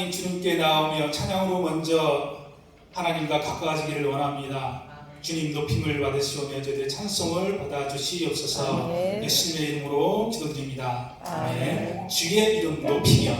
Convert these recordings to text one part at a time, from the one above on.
하나님 주님께 나오며 찬양으로 먼저 하나님과 가까워지기를 원합니다. 주님 높임을 받으시오며 저희들의 찬송을 받아주시옵소서. 예수님의 이름으로 기도드립니다. 아멘. 주의 이름 높이며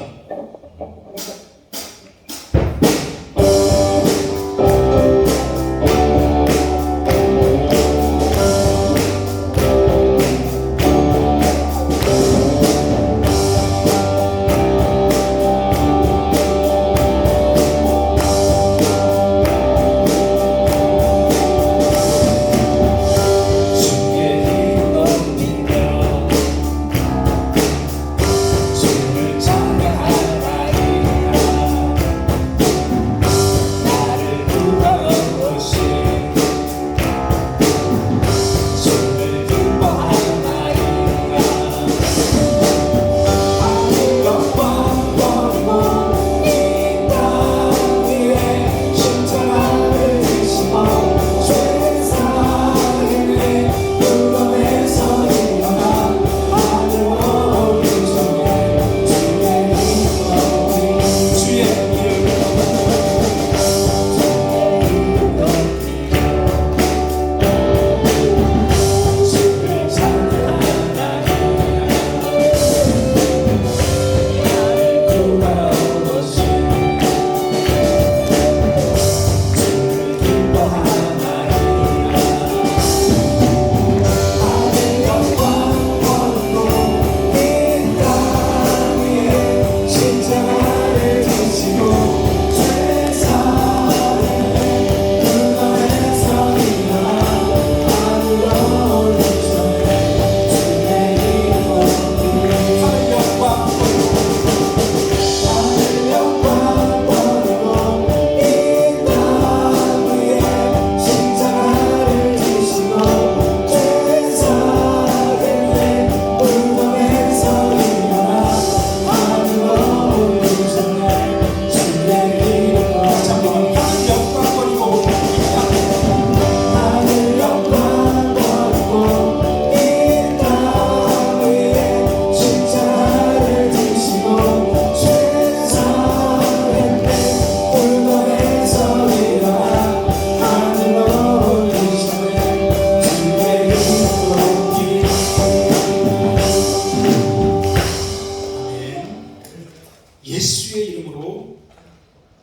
예수의 이름으로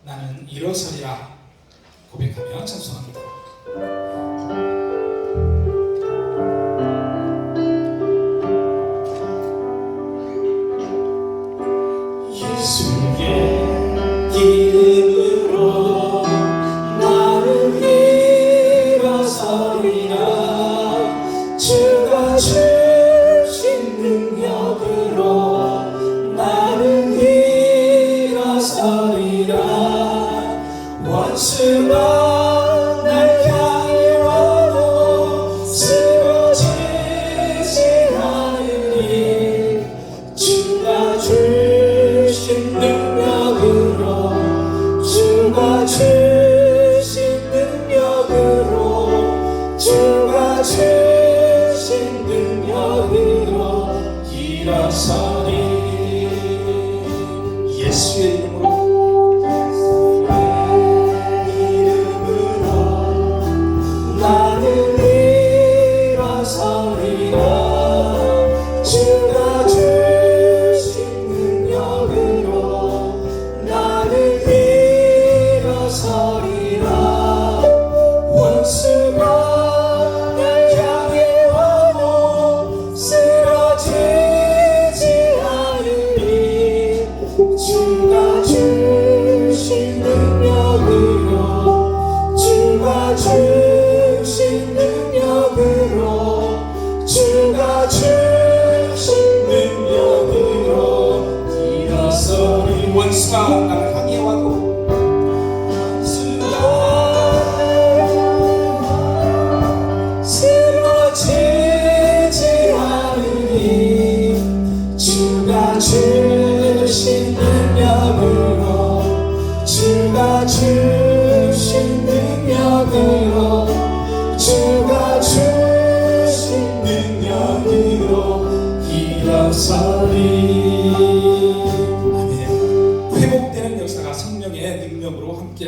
나는 일어서리라 고백하며 찬송합니다. 예수의 이름으로 나는 일어서리라 주가 주신 능력으로 나는 일어서리라 원수가 날 향해 와도 쓰러지지 않으리 주가 주신 능력으로 주가 주신 능력으로 주가 주신 능력으로 일어서리 예수의 이름으로 나는 일어서리라 주가 주신 능력으로 나는 일어서리라 원수가 날 향해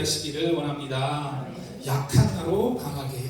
하시기를 원합니다. 약한 나로 강하게.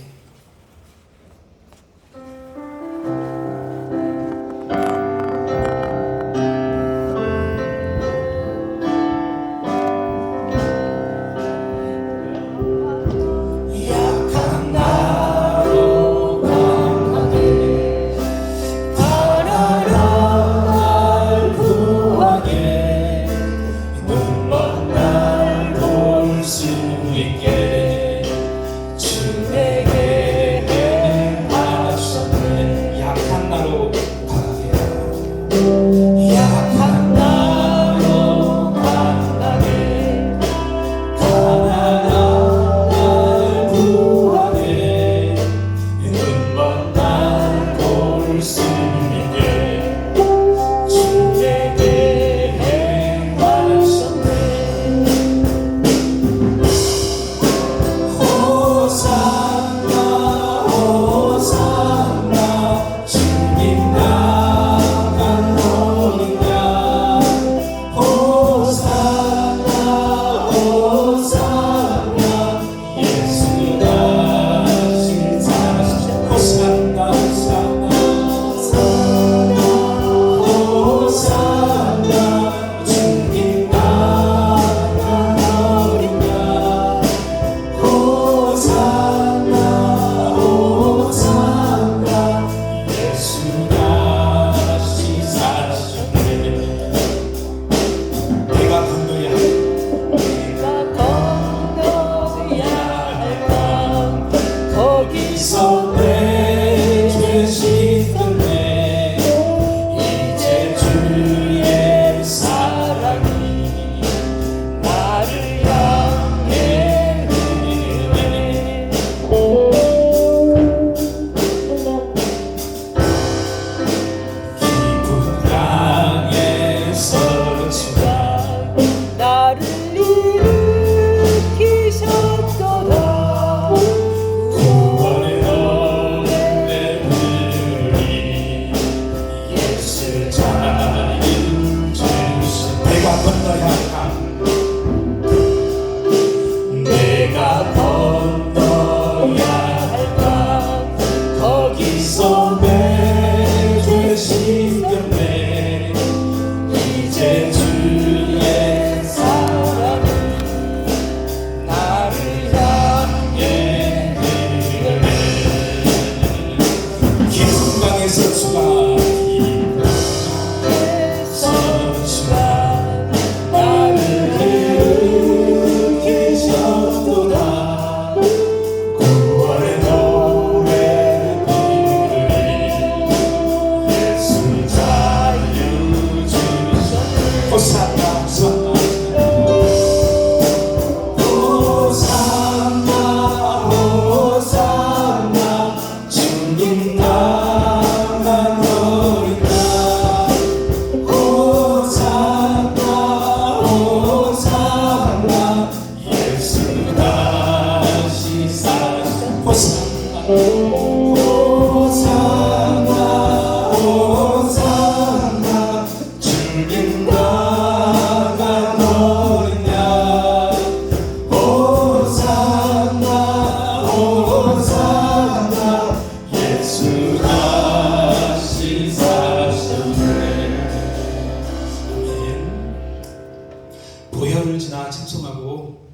보혈을 지나 찬송하고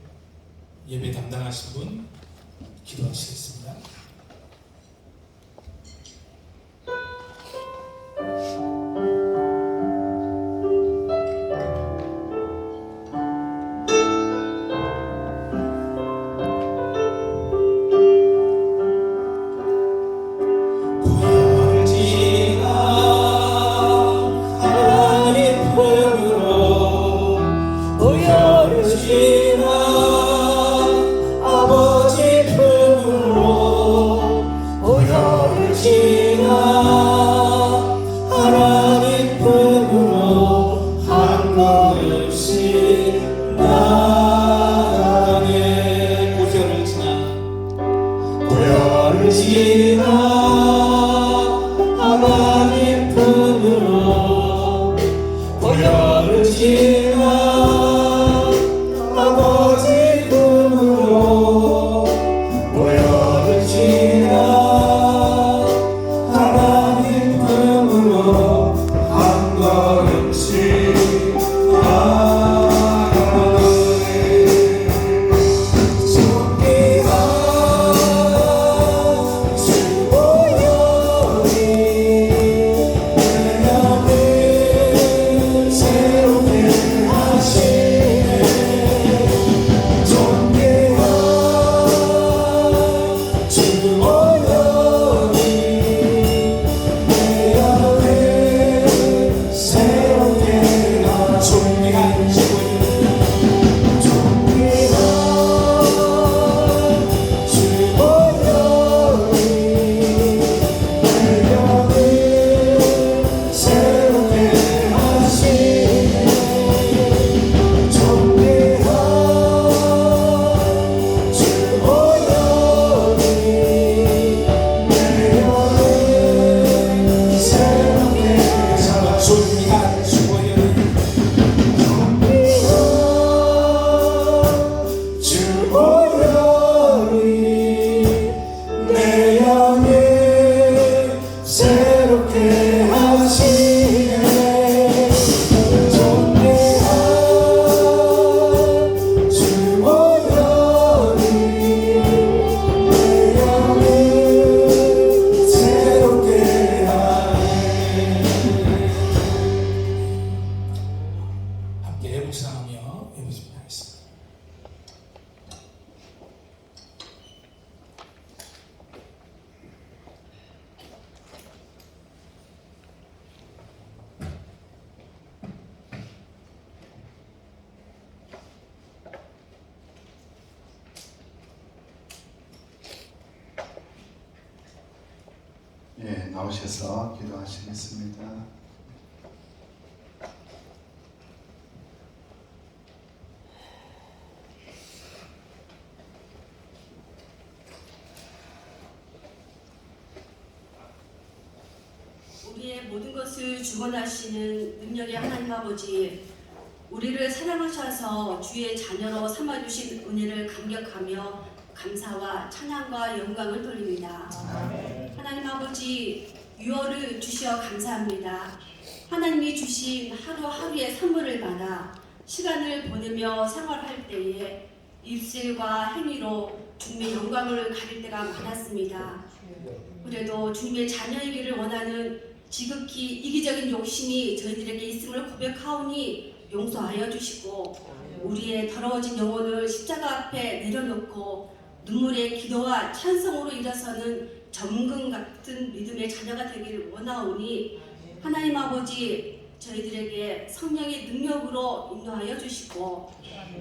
예배 담당하신 분 기도하시겠습니다. 하나님 품으로 보혈을 지나 아버지 품 나오셔서 기도하시겠습니다. 우리의 모든 것을 주관하시는 능력의 하나님 아버지, 우리를 사랑하셔서 주의 자녀로 삼아주신 은혜를 감격하며 감사와 찬양과 영광을 돌립니다. 하나님 아버지, 유월을 주시어 감사합니다. 하나님이 주신 하루하루의 선물을 받아 시간을 보내며 생활할 때에 입술과 행위로 주님의 영광을 가릴 때가 많았습니다. 그래도 주님의 자녀이기를 원하는 지극히 이기적인 욕심이 저희들에게 있음을 고백하오니 용서하여 주시고, 우리의 더러워진 영혼을 십자가 앞에 내려놓고 눈물의 기도와 찬송으로 일어서는 점금 같은 믿음의 자녀가 되기를 원하오니 하나님 아버지, 저희들에게 성령의 능력으로 인도하여 주시고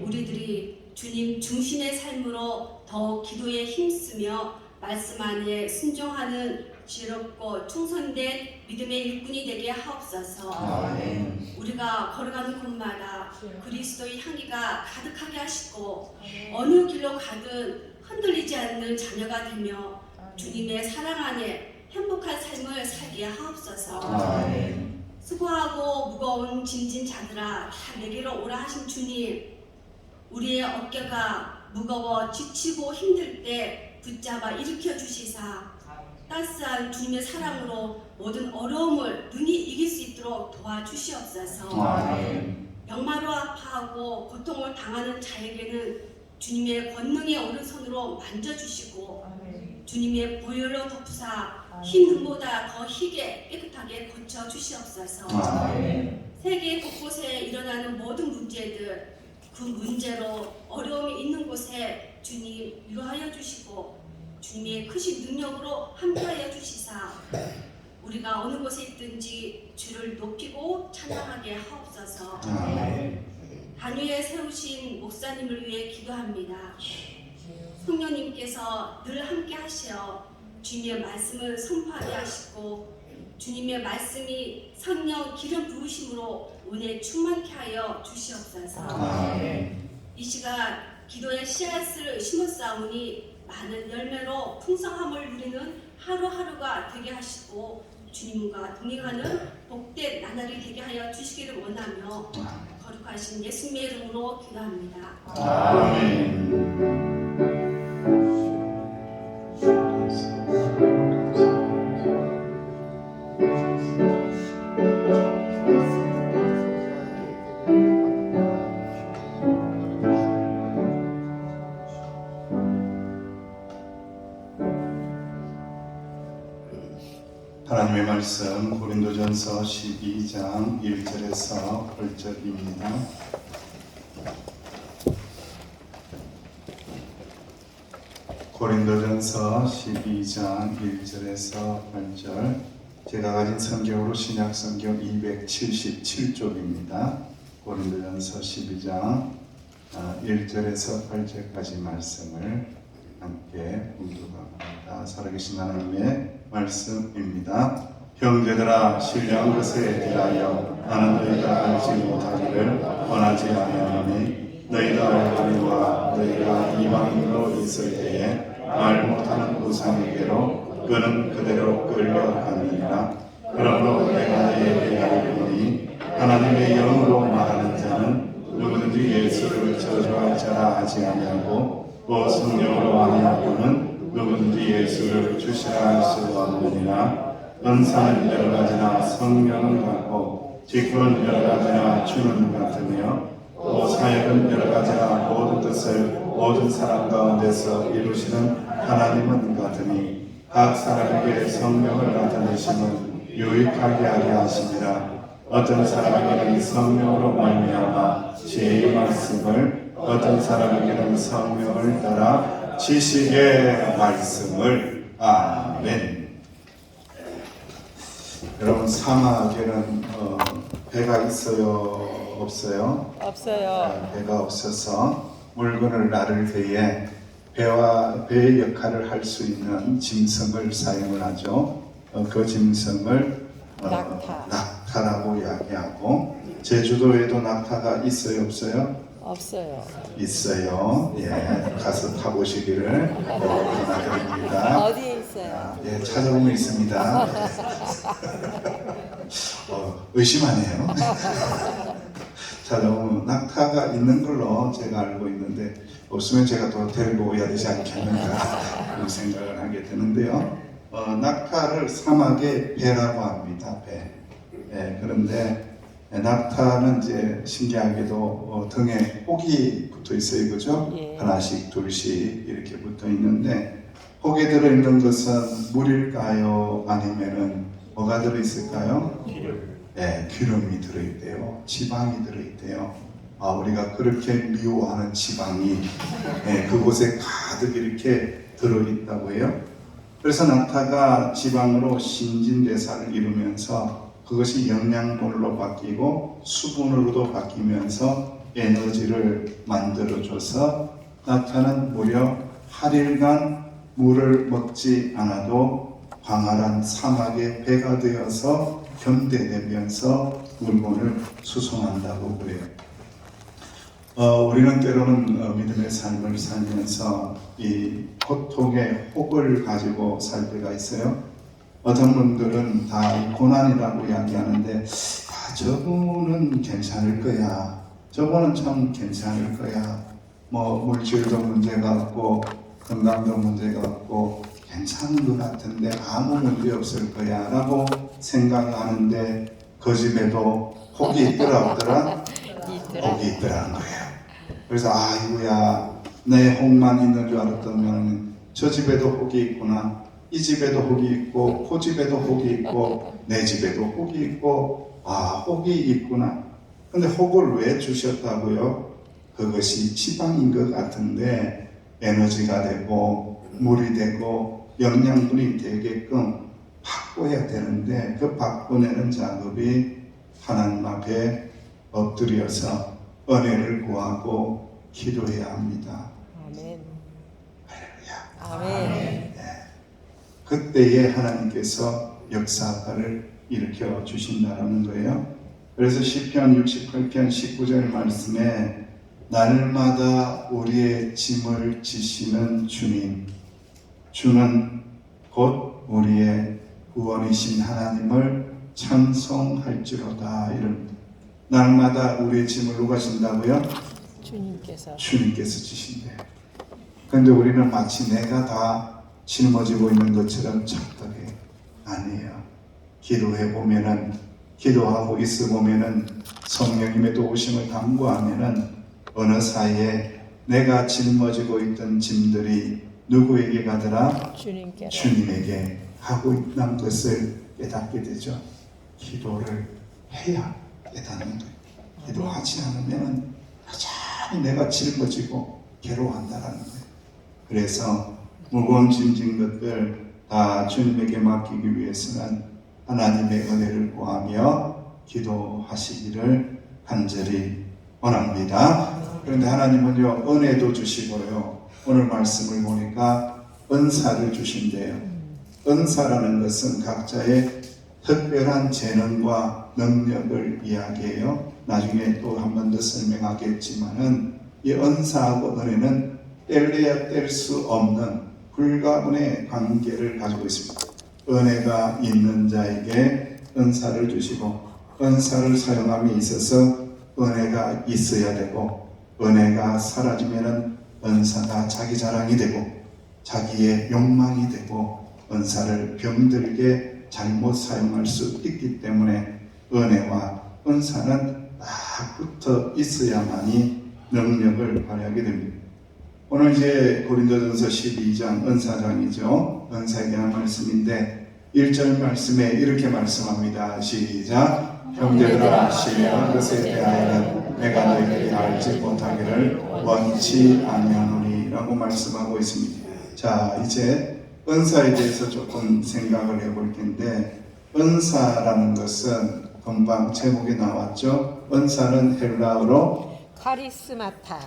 우리들이 주님 중심의 삶으로 더욱 기도에 힘쓰며 말씀 안에 순종하는 지혜롭고 충성된 믿음의 일꾼이 되게 하옵소서. 우리가 걸어가는 곳마다 그리스도의 향기가 가득하게 하시고 어느 길로 가든 흔들리지 않는 자녀가 되며 주님의 사랑 안에 행복한 삶을 살게 하옵소서. 수고하고 무거운 짐진 자들아 다 내게로 오라 하신 주님, 우리의 어깨가 무거워 지치고 힘들 때 붙잡아 일으켜 주시사 따스한 주님의 사랑으로 모든 어려움을 능히 이길 수 있도록 도와주시옵소서. 병마로 아파하고 고통을 당하는 자에게는 주님의 권능의 오른손으로 만져주시고 주님의 보혈로 덮으사 흰 눈보다 더 희게 깨끗하게 고쳐주시옵소서. 세계 곳곳에 일어나는 모든 문제들, 그 문제로 어려움이 있는 곳에 주님 위로하여 주시고 주님의 크신 능력으로 함께하여 주시사 우리가 어느 곳에 있든지 주를 높이고 찬양하게 하옵소서. 단위에 세우신 목사님을 위해 기도합니다. 성령님께서 늘 함께 하시어 주님의 말씀을 선포하게 하시고 주님의 말씀이 성령 기름 부으심으로 은혜 충만케 하여 주시옵소서. 이 시간 기도의 씨앗을 심었사오니 많은 열매로 풍성함을 누리는 하루하루가 되게 하시고 주님과 동행하는 복된 나날이 되게 하여 주시기를 원하며 거룩하신 예수님의 이름으로 기도합니다. 아멘. 하나님의 말씀 고린도전서 12장 1절에서 8절입니다. 고린도전서 12장 1절에서 8절, 제가 가진 성경으로 신약 성경 277쪽입니다. 고린도전서 12장 1절에서 8절까지 말씀을 함께 봉독합니다. 살아계신 하나님의 말씀입니다. 형제들아, 신령한 것에 대하여 나는 너희가 알지 못하기를 원하지 아니하노니 너희가 알거니와 너희가 이방인으로 있을 때에 말 못하는 우상에게로 그는 그대로 끌려가느니라. 그러므로 내가 너희에게 알거니 하나님의 영으로 말하는 자는 누구든지 예수를 저주할 자라 하지 아니하고 또 성령으로 아니하고는 누구든지 예수를 주시라 할 수 없느니라. 은사는 여러 가지나 성령은 같고 직분은 여러 가지나 주는 같으며 또 사역은 여러 가지나 모든 뜻을 모든 사람 가운데서 이루시는 하나님은 같으니 각 사람에게 성령을 나타내심은 유익하게 하게 하시니라. 어떤 사람에게는 성령으로 말미암아 지혜의 말씀을, 어떤 사람에게는 성령을 따라 지식의 말씀을. 아멘. 여러분, 사막에는 배가 있어요, 없어요? 없어요. 배가 없어서 물건을 나를 때에 배의 역할을 할 수 있는 짐승을 사용을 하죠. 그 짐승을 낙타라고 이야기하고, 제주도에도 낙타가 있어요, 없어요? 없어요. 있어요. 예, 가서 타보시기를 권하드립니다. 어디에 있어요? 예, 찾아보면 있습니다. 의심하네요. 찾아보면 낙타가 있는 걸로 제가 알고 있는데, 없으면 제가 또 데리고 오야 되지 않겠는가 그런 생각을 하게 되는데요. 낙타를 사막의 배라고 합니다. 배. 예, 그런데 낙타는 이제 신기하게도 등에 혹이 붙어 있어요, 그죠? 예. 하나씩 둘씩 이렇게 붙어 있는데, 혹에 들어 있는 것은 물일까요? 아니면은 뭐가 들어 있을까요? 네, 기름이 들어 있대요. 지방이 들어 있대요. 우리가 그렇게 미워하는 지방이 그곳에 가득 이렇게 들어 있다고 해요. 그래서 낙타가 지방으로 신진대사를 이루면서 그것이 영양분으로 바뀌고 수분으로도 바뀌면서 에너지를 만들어줘서 낙타는 무려 8일간 물을 먹지 않아도 광활한 사막의 배가 되어서 견뎌내면서 물건을 수송한다고 그래요. 우리는 때로는 믿음의 삶을 살면서 이 고통의 혹을 가지고 살 때가 있어요. 어떤 분들은 다 고난이라고 이야기하는데, 저분은 괜찮을 거야, 저분은 참 괜찮을 거야, 뭐 물질도 문제가 없고 건강도 문제가 없고 괜찮은 것 같은데 아무 문제 없을 거야 라고 생각하는데, 그 집에도 혹이 있더라 없더라? 혹이 있더라는 거예요. 그래서 아이고야, 내 혹만 있는 줄 알았더니 저 집에도 혹이 있구나, 이 집에도 혹이 있고 그 집에도 혹이 있고 내 집에도 혹이 있고, 혹이 있구나. 근데 혹을 왜 주셨다고요? 그것이 지방인 것 같은데 에너지가 되고 물이 되고 영양분이 되게끔 바꿔야 되는데, 그 바꿔내는 작업이 하나님 앞에 엎드려서 은혜를 구하고 기도해야 합니다. 아멘. 할렐루야. 아멘. 그때에 하나님께서 역사를 일으켜 주신다는 거예요. 그래서 시편 68편 19절 말씀에 날마다 우리의 짐을 지시는 주님, 주는 곧 우리의 구원이신 하나님을 찬송할지로다 이런. 날마다 우리의 짐을 누가 진다고요? 주님께서. 주님께서 지신대요. 그런데 우리는 마치 내가 다 짊어지고 있는 것처럼 착각해. 아니에요. 기도해 보면은, 기도하고 있어 보면은, 성령님의 도우심을 간구하면은 어느 사이에 내가 짊어지고 있던 짐들이 누구에게 가더라? 주님께로. 주님에게 하고 있는 것을 깨닫게 되죠. 기도를 해야 깨닫는 거예요. 기도하지 않으면 여전히 내가 짊어지고 괴로워한다는 거예요. 그래서 무거운 짐진 것들 다 주님에게 맡기기 위해서는 하나님의 은혜를 구하며 기도하시기를 간절히 원합니다. 그런데 하나님은요, 은혜도 주시고요, 오늘 말씀을 보니까 은사를 주신대요. 은사라는 것은 각자의 특별한 재능과 능력을 이야기해요. 나중에 또 한 번 더 설명하겠지만은, 이 은사하고 은혜는 뗄래야 뗄 수 없는 불가분의 관계를 가지고 있습니다. 은혜가 있는 자에게 은사를 주시고, 은사를 사용함에 있어서 은혜가 있어야 되고, 은혜가 사라지면은 은사가 자기 자랑이 되고 자기의 욕망이 되고 은사를 병들게 잘못 사용할 수 있기 때문에 은혜와 은사는 딱 붙어 있어야만이 능력을 발휘하게 됩니다. 오늘 이제 고린도전서 12장 은사장이죠. 은사에 대한 말씀인데 1절 말씀에 이렇게 말씀합니다. 시작. 형제들아, 신뢰한 것에 대하여는 내가 너희들이 알지 못하기를 원치 아니하노니 라고 말씀하고 있습니다. 자, 이제 은사에 대해서 조금 생각을 해볼 텐데, 은사라는 것은 금방 제목에 나왔죠. 은사는 헬라어로 카리스마타.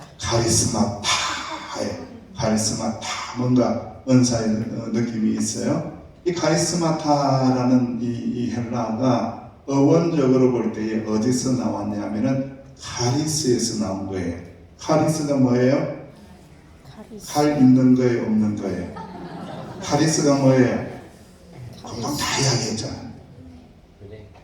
카리스마타, 뭔가 은사의 느낌이 있어요. 이 카리스마타라는 이 헬라어가 어원적으로 볼 때에 어디서 나왔냐면은 카리스에서 나온 거예요. 카리스가 뭐예요? 칼 있는 거예요, 없는 거예요? 카리스가 뭐예요? 금방 다 이야기했잖아요.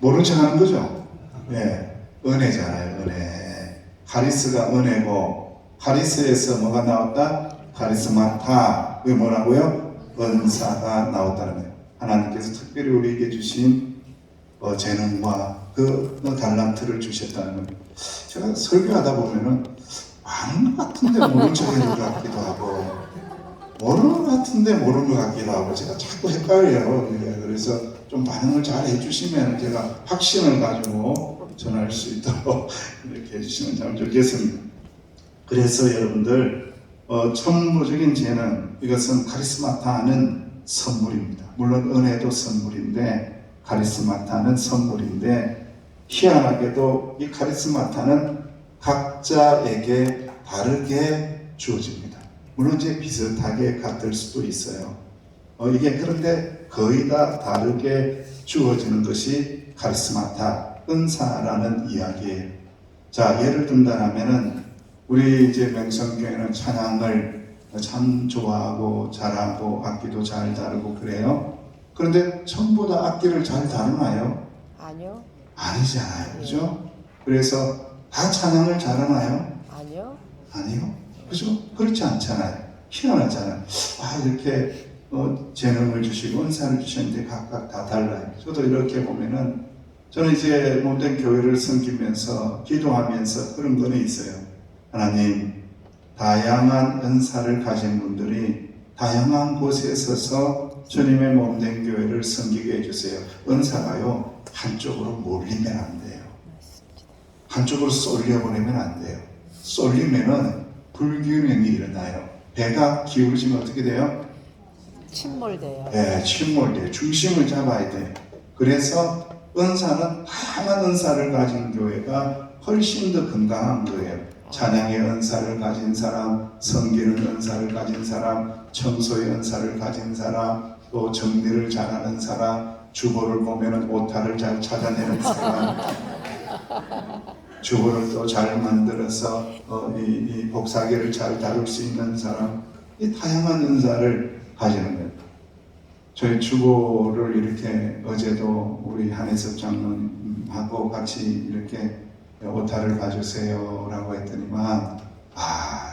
모른 척 하는 거죠? 예, 은혜잖아요, 은혜. 카리스가 은혜고, 카리스에서 뭐가 나왔다? 카리스마타. 그게 뭐라고요? 은사가 나왔다는 거예요. 하나님께서 특별히 우리에게 주신 재능과 그 달란트를 주셨다는 거예요. 제가 설교하다 보면은 아는 것 같은데 모른 척 하는 것 같기도 하고, 모르는 것 같은데 모르는 것 같기도 하고, 제가 자꾸 헷갈려요. 그래서 좀 반응을 잘 해주시면 제가 확신을 가지고 전할 수 있도록 이렇게 해주시면 참 좋겠습니다. 그래서 여러분들, 천부적인 재능, 이것은 카리스마타는 선물입니다. 물론 은혜도 선물인데, 카리스마타는 선물인데, 희한하게도 이 카리스마타는 각자에게 다르게 주어집니다. 물론 이제 비슷하게 같을 수도 있어요. 이게 그런데 거의 다 다르게 주어지는 것이 카리스마타, 은사라는 이야기예요. 자, 예를 든다면은 우리 이제 명성교회는 찬양을 참 좋아하고 잘하고 악기도 잘 다루고 그래요. 그런데 전부 다 악기를 잘 다루나요? 아니요. 아니잖아요, 그죠? 그래서 다 찬양을 잘하나요? 아니요. 아니요, 그죠? 그렇지 않잖아요. 희한하잖아요. 이렇게 재능을 주시고 은사를 주셨는데 각각 다 달라요. 저도 이렇게 보면은 저는 이제 모든 교회를 섬기면서 기도하면서 그런 거는 있어요. 하나님, 다양한 은사를 가진 분들이 다양한 곳에 서서 주님의 몸된 교회를 섬기게 해주세요. 은사가요, 한쪽으로 몰리면 안 돼요. 한쪽으로 쏠려보내면 안 돼요. 쏠리면은 불균형이 일어나요. 배가 기울어지면 어떻게 돼요? 침몰돼요. 네, 침몰돼요. 중심을 잡아야 돼요. 그래서 은사는 다양한 은사를 가진 교회가 훨씬 더 건강한 거예요. 찬양의 은사를 가진 사람, 섬기는 은사를 가진 사람, 청소의 은사를 가진 사람, 또 정리를 잘하는 사람, 주보를 보면은 오타를 잘 찾아내는 사람, 주보를 또 잘 만들어서 이 복사기를 잘 다룰 수 있는 사람, 이 다양한 은사를 가지는 거예요. 저희 주보를 이렇게 어제도 우리 한혜섭 장로님하고 같이 이렇게 오타를 봐주세요 라고 했더니만,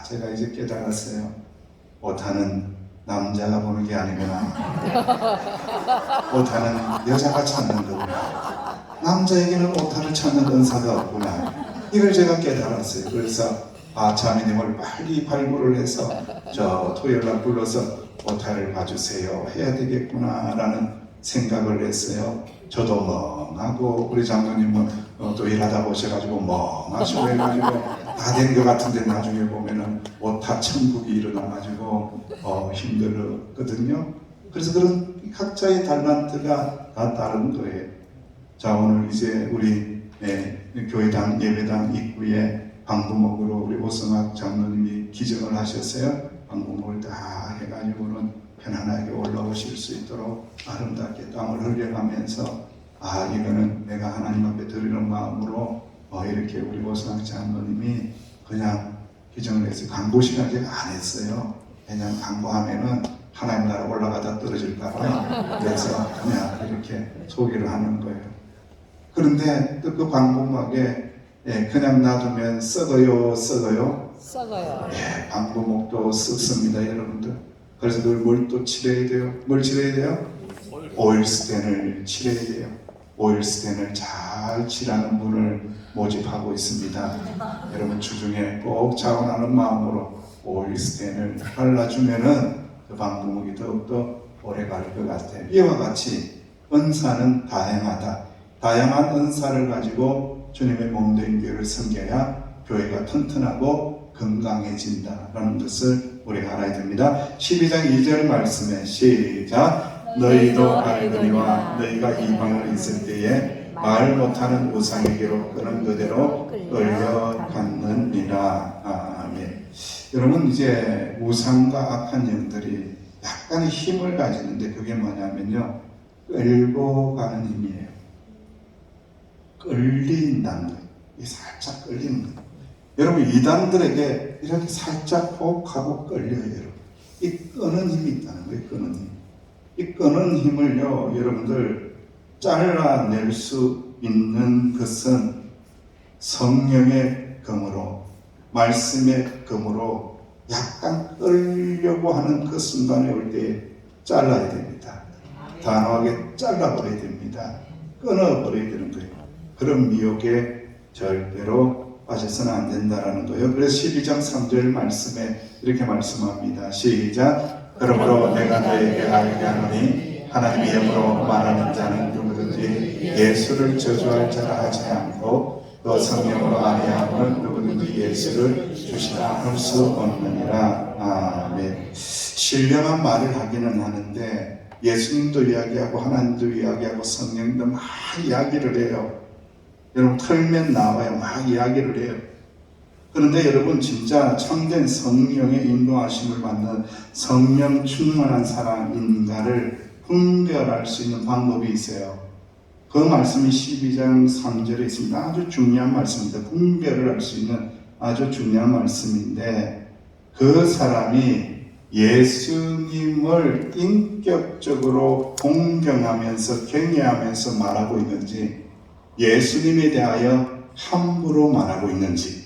제가 이제 깨달았어요. 오타는 남자가 보는 게 아니구나. 오타는 여자가 찾는 거구나. 남자에게는 오타를 찾는 은사가 없구나. 이걸 제가 깨달았어요. 그래서 자매님을 빨리 발굴을 해서 저 토요일날 불러서 오타를 봐주세요 해야 되겠구나 라는 생각을 했어요. 저도 멍하고 우리 장로님은 또 일하다 보셔가지고 멍하시고 해가지고 다 된 것 같은데 나중에 보면은 오타 천국이 일어나가지고 힘들었거든요. 그래서 그런 각자의 달란트가 다 다른 거예요. 자, 오늘 이제 우리 교회당 예배당 입구에 방부목으로 우리 오성학 장로님이 기증을 하셨어요. 방부목을 다 해가지고는 편안하게 올라오실 수 있도록 아름답게 땀을 흘려가면서 이거는 내가 하나님 앞에 드리는 마음으로 이렇게 우리 오성학 장로님이 그냥 기증을 해서 광고시간에 안 했어요. 그냥 광고하면은 하나님 나라 올라가다 떨어질까봐 그래서 그냥 이렇게 소개를 하는 거예요. 그런데 또 그 방부목에 그냥 놔두면 썩어요. 썩어요. 방부목도 썩습니다, 여러분들. 그래서 늘 뭘 또 칠해야 돼요? 뭘 칠해야 돼요? 오일스텐을 칠해야 돼요. 오일스텐을 잘 칠하는 분을 모집하고 있습니다. 여러분 주중에 꼭 자원하는 마음으로 오일스텐을 발라주면은 그 방부목이 더욱더 오래 갈 것 같아요. 이와 같이 은사는 다양하다. 다양한 은사를 가지고 주님의 몸된 교회를 섬겨야 교회가 튼튼하고 건강해진다라는 것을 우리가 알아야 됩니다. 12장 2절 말씀에 시작. 너희도 알거니와 너희가 이방을 있을 때에 말 못하는 우상에게로 끄는 그대로 끌려갔느니라. 아멘. 여러분, 이제 우상과 악한 영들이 약간의 힘을 가지는데 그게 뭐냐면요, 끌고 가는 힘이에요. 끌린다는 거예요. 이 살짝 끌리는 거예요. 여러분, 이단들에게 이렇게 살짝 호흡하고 끌려요. 여러분, 이 끄는 힘이 있다는 거예요. 끄는 힘. 이 끄는 힘을요, 여러분들 잘라낼 수 있는 것은 성령의 검으로, 말씀의 검으로 약간 끌려고 하는 그 순간에 올 때 잘라야 됩니다. 단호하게 잘라버려야 됩니다. 끊어버려야 되는 거예요. 그런 미혹에 절대로 빠져서는 안 된다는 거예요. 그래서 12장 3절 말씀에 이렇게 말씀합니다. 시작. 그러므로 내가 너에게 알게 하노니 하나님의 이름으로 말하는 자는 누구든지 예수를 저주할 자라 하지 않고 또 성령으로 아니하면 누구든지 예수를 주시라 할 수 없느니라. 아멘. 신령한 말을 하기는 하는데 예수님도 이야기하고 하나님도 이야기하고 성령도 막 이야기를 해요. 여러분, 털면 나와요. 막 이야기를 해요. 그런데 여러분, 진짜 참된 성령의 인도하심을 받는 성령 충만한 사람인가를 분별할 수 있는 방법이 있어요. 그 말씀이 12장 3절에 있습니다. 아주 중요한 말씀입니다. 분별을 할 수 있는 아주 중요한 말씀인데, 그 사람이 예수님을 인격적으로 공경하면서 경외하면서 말하고 있는지, 예수님에 대하여 함부로 말하고 있는지,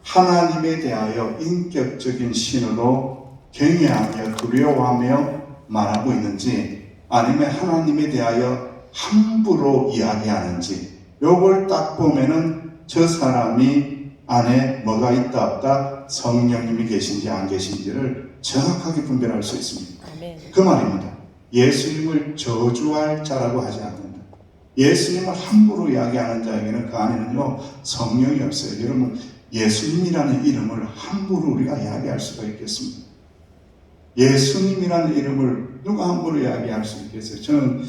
하나님에 대하여 인격적인 신으로 경외하며 두려워하며 말하고 있는지, 아니면 하나님에 대하여 함부로 이야기하는지, 요걸 딱 보면은 저 사람이 안에 뭐가 있다 없다, 성령님이 계신지 안 계신지를 정확하게 분별할 수 있습니다. 아멘. 그 말입니다. 예수님을 저주할 자라고 하지 않는다. 예수님을 함부로 이야기하는 자에게는 그 안에는요, 성령이 없어요. 여러분, 예수님이라는 이름을 함부로 우리가 이야기할 수가 있겠습니까? 예수님이라는 이름을 누가 함부로 이야기할 수 있겠어요? 저는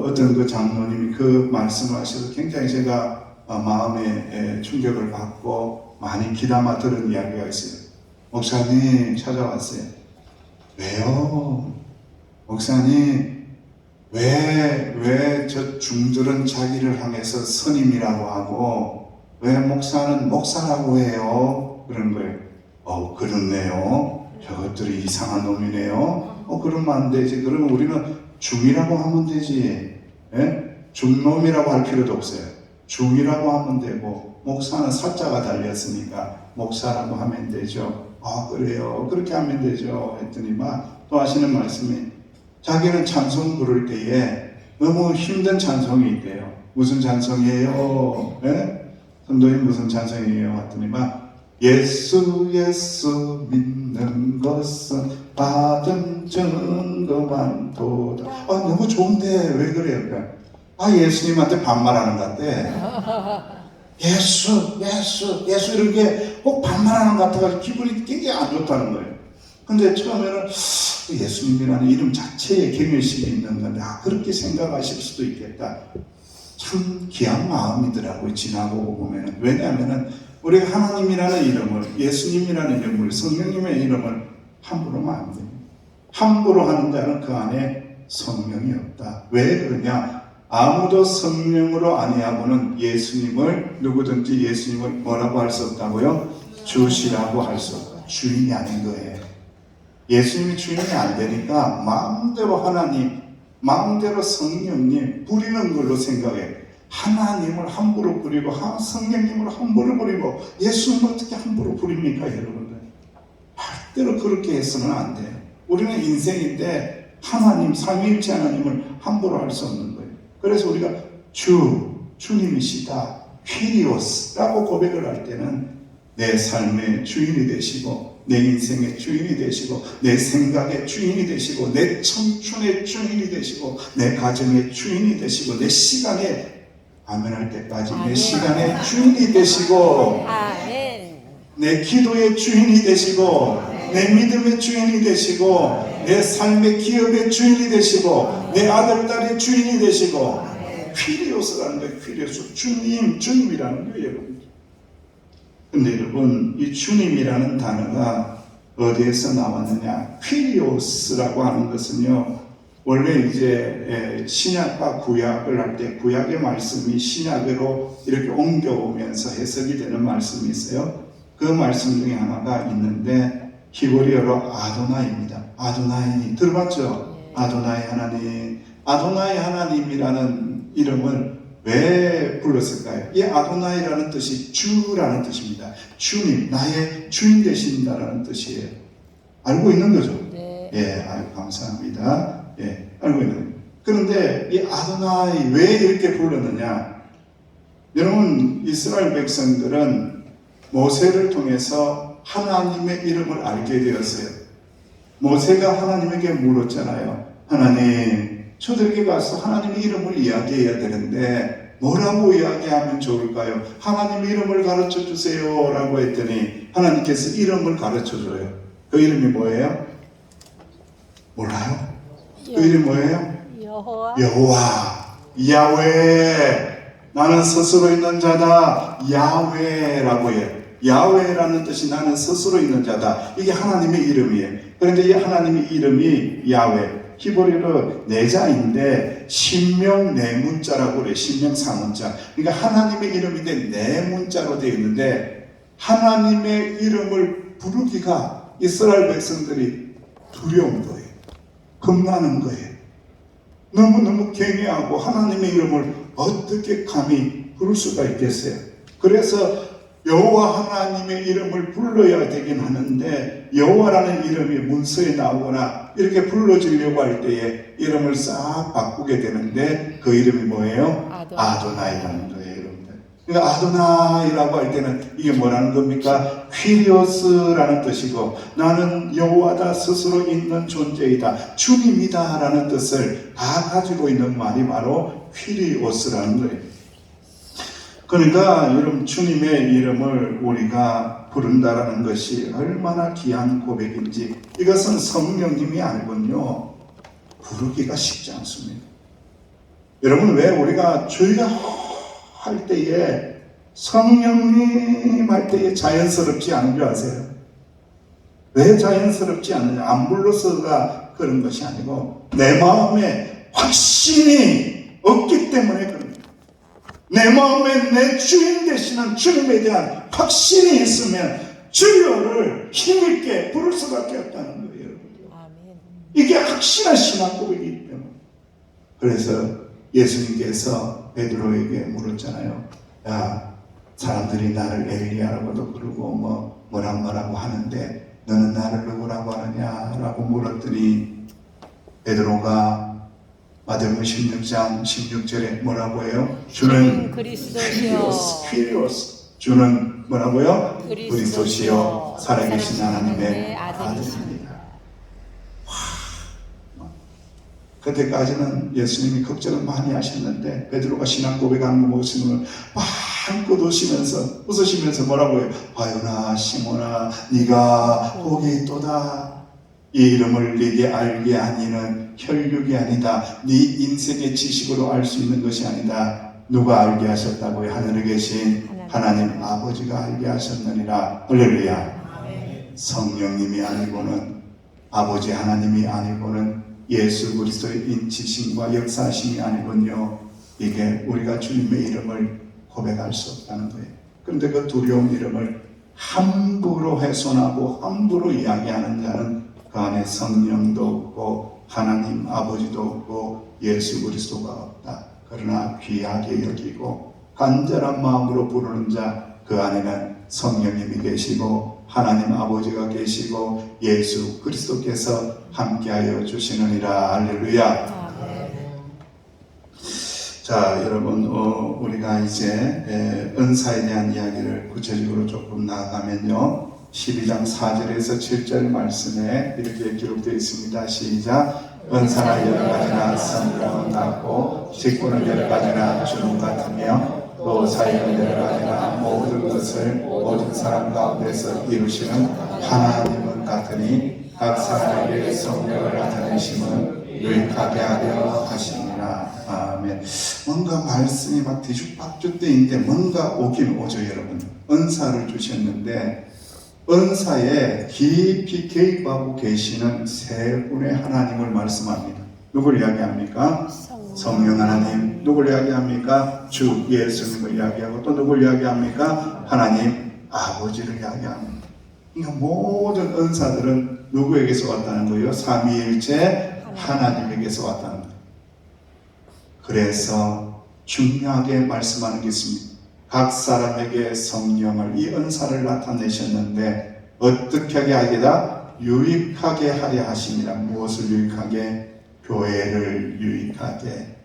어떤 그 장로님이 그 말씀을 하셔서 굉장히 제가 마음에 충격을 받고 많이 귀담아 들은 이야기가 있어요. 목사님 찾아왔어요. 왜요? 목사님, 왜 저 중들은 자기를 향해서 스님이라고 하고 왜 목사는 목사라고 해요? 그런 거예요. 그렇네요. 저것들이 이상한 놈이네요. 그러면 안 되지. 그러면 우리는 중이라고 하면 되지. 예? 중놈이라고 할 필요도 없어요. 중이라고 하면 되고, 목사는 사자가 달렸으니까 목사라고 하면 되죠. 그래요. 그렇게 하면 되죠. 했더니 또 하시는 말씀이, 자기는 찬송 부를 때에 너무 힘든 찬송이 있대요. 무슨 찬송이에요? 예? 선도님 무슨 찬송이에요? 했더니 예수 믿는 것은 받은 증거만 도다. 너무 좋은데 왜 그래요? 예수님한테 반말하는 것 같아. 예수 이런 게 꼭 반말하는 것 같아가지고 기분이 굉장히 안 좋다는 거예요. 근데 처음에는 예수님이라는 이름 자체에 경외심이 있는 건데 그렇게 생각하실 수도 있겠다. 참 귀한 마음이더라고요. 지나고 보면은. 왜냐하면은 우리가 하나님이라는 이름을, 예수님이라는 이름을, 성령님의 이름을 함부로 하면 안 됩니다. 함부로 하는 자는 그 안에 성령이 없다. 왜 그러냐? 아무도 성령으로 아니하고는 예수님을, 누구든지 예수님을 뭐라고 할 수 없다고요? 주시라고 할 수 없다. 주인이 아닌 거예요. 예수님이 주인이 안 되니까 마음대로 하나님, 마음대로 성령님 부리는 걸로 생각해. 하나님을 함부로 부리고 성령님을 함부로 부리고 예수님을 어떻게 함부로 부립니까, 여러분들? 절대로 그렇게 해서는 안 돼요. 우리는 인생인데 하나님, 삼위일체 하나님을 함부로 할 수 없는 거예요. 그래서 우리가 주님이시다, 퀴리오스라고 고백을 할 때는 내 삶의 주인이 되시고, 내 인생의 주인이 되시고, 내 생각의 주인이 되시고, 내 청춘의 주인이 되시고, 내 가정의 주인이 되시고, 내 시간에 아멘할 때까지 내 시간의 주인이 되시고, 내 기도의 주인이 되시고, 내 믿음의 주인이 되시고, 내 삶의 기업의 주인이 되시고, 내 아들, 딸의 주인이 되시고, 퀴리오스라는 거예요. 퀴리오스. 주님이라는 거예요, 여러분. 근데 여러분, 이 주님이라는 단어가 어디에서 나왔느냐? 퀴리오스라고 하는 것은요, 원래 이제 신약과 구약을 할 때 구약의 말씀이 신약으로 이렇게 옮겨오면서 해석이 되는 말씀이 있어요. 그 말씀 중에 하나가 있는데 히브리어로 아도나이입니다. 아도나이 들어봤죠? 아도나이 하나님. 아도나이 하나님이라는 이름을 왜 불렀을까요? 이 아도나이라는 뜻이 주라는 뜻입니다. 주님, 나의 주인 되신다라는 뜻이에요. 알고 있는 거죠? 네. 예, 아유, 감사합니다. 예, 알고 있는 거예요. 그런데 이 아도나이 왜 이렇게 불렀느냐? 여러분, 이스라엘 백성들은 모세를 통해서 하나님의 이름을 알게 되었어요. 모세가 하나님에게 물었잖아요. 하나님, 저들에게 가서 하나님의 이름을 이야기해야 되는데 뭐라고 이야기하면 좋을까요? 하나님의 이름을 가르쳐 주세요 라고 했더니 하나님께서 이름을 가르쳐 줘요. 그 이름이 뭐예요? 몰라요? 그 이름이 뭐예요? 여호와. 여호와, 야훼. 나는 스스로 있는 자다. 야훼라고 해요. 야훼라는 뜻이 나는 스스로 있는 자다. 이게 하나님의 이름이에요. 그런데 이 하나님의 이름이 야훼. 히브리어로 내자인데 신명 네 문자라고 그래요. 신명 사문자. 그러니까 하나님의 이름인데 네 문자로 되어 있는데 하나님의 이름을 부르기가 이스라엘 백성들이 두려운 거예요. 겁나는 거예요. 너무너무 경외하고 하나님의 이름을 어떻게 감히 부를 수가 있겠어요. 그래서 여호와 하나님의 이름을 불러야 되긴 하는데 여호와라는 이름이 문서에 나오거나 이렇게 불러지려고 할 때에 이름을 싹 바꾸게 되는데 그 이름이 뭐예요? 아도나이라는 거예요, 여러분들. 그러니까 아도나이라고 할 때는 이게 뭐라는 겁니까? 퀴리오스라는 뜻이고 나는 여호와다, 스스로 있는 존재이다, 주님이다 라는 뜻을 다 가지고 있는 말이 바로 퀴리오스라는 거예요. 그러니까 여러분, 주님의 이름을 우리가 부른다라는 것이 얼마나 귀한 고백인지 이것은 성령님이 알군요 부르기가 쉽지 않습니다. 여러분, 왜 우리가 주여 할 때에 성령님 할 때에 자연스럽지 않은 줄 아세요? 왜 자연스럽지 않느냐? 안 불러서가 그런 것이 아니고 내 마음에 확신이 없기 때문에 그런 거예요. 내 마음에 내 주인 되시는 주님에 대한 확신이 있으면 주여를 힘있게 부를 수밖에 없다는 거예요. 아멘. 이게 확실한 신앙 고백이기 때문에. 그래서 예수님께서 베드로에게 물었잖아요. 야, 사람들이 나를 엘리야라고도 부르고 뭐라고 하는데 너는 나를 누구라고 하느냐라고 물었더니 베드로가 마태복음 16장 16절에 뭐라고 해요? 주는 퀴리오스. 주는 뭐라고요? 그리스도시요 살아계신 하나님의 아들입니다. 그때까지는 예수님이 걱정을 많이 하셨는데 베드로가 신앙 고백하는 모습을 마음껏 웃으시면서 뭐라고 해요? 바요나 시몬아, 네가 복이 있도다. 이 이름을 네게 알게 하니는 혈육이 아니다. 네 인생의 지식으로 알 수 있는 것이 아니다. 누가 알게 하셨다고요? 하늘에 계신 하나님 아버지가 알게 하셨느니라. 할렐루야. 성령님이 아니고는, 아버지 하나님이 아니고는 예수 그리스도의 인치심과 역사심이 아니군요. 이게 우리가 주님의 이름을 고백할 수 없다는 거예요. 그런데 그 두려운 이름을 함부로 훼손하고 함부로 이야기하는 자는 그 안에 성령도 없고 하나님 아버지도 없고 예수 그리스도가 없다. 그러나 귀하게 여기고 간절한 마음으로 부르는 자, 그 안에는 성령님이 계시고 하나님 아버지가 계시고 예수 그리스도께서 함께하여 주시느니라. 할렐루야. 자, 여러분, 우리가 이제 은사에 대한 이야기를 구체적으로 조금 나아가면요, 12장 4절에서 7절 말씀에 이렇게 기록되어 있습니다. 시작. 은사는 여러 가지나 성품은 같고 직분은 여러 가지나 주는 같으며 또 사역은 여러 가지나 모든 것을 모든 사람 가운데서 이루시는 하나님은 같으니 각 사람에게 성령을 나타내심은 유익하게 하려 하시니라. 아멘. 뭔가 말씀이 막 뒤죽박죽 때인데 뭔가 오긴 오죠. 여러분, 은사를 주셨는데 은사에 깊이 개입하고 계시는 세 분의 하나님을 말씀합니다. 누굴 이야기합니까? 성령 하나님. 누굴 이야기합니까? 주 예수님을 이야기하고 또 누굴 이야기합니까? 하나님 아버지를 이야기합니다. 그러니까 모든 은사들은 누구에게서 왔다는 거예요? 삼위일체 하나님에게서 왔다는 거예요. 그래서 중요하게 말씀하는 게 있습니다. 각 사람에게 성령을, 이 은사를 나타내셨는데 어떻게 하게 하리라? 유익하게 하려 하심이라. 무엇을 유익하게? 교회를 유익하게,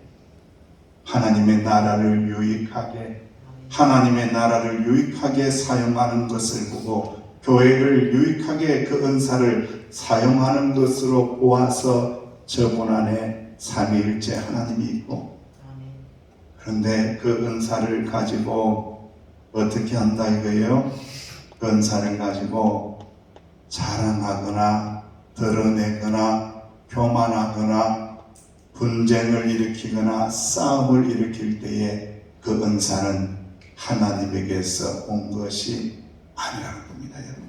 하나님의 나라를 유익하게, 하나님의 나라를 유익하게 사용하는 것을 보고 교회를 유익하게 그 은사를 사용하는 것으로 보아서 저분 안에 삼위일체 하나님이 있고, 그런데 그 은사를 가지고 어떻게 한다 이거예요? 그 은사를 가지고 자랑하거나 드러내거나 교만하거나 분쟁을 일으키거나 싸움을 일으킬 때에 그 은사는 하나님에게서 온 것이 아니라는 겁니다, 여러분.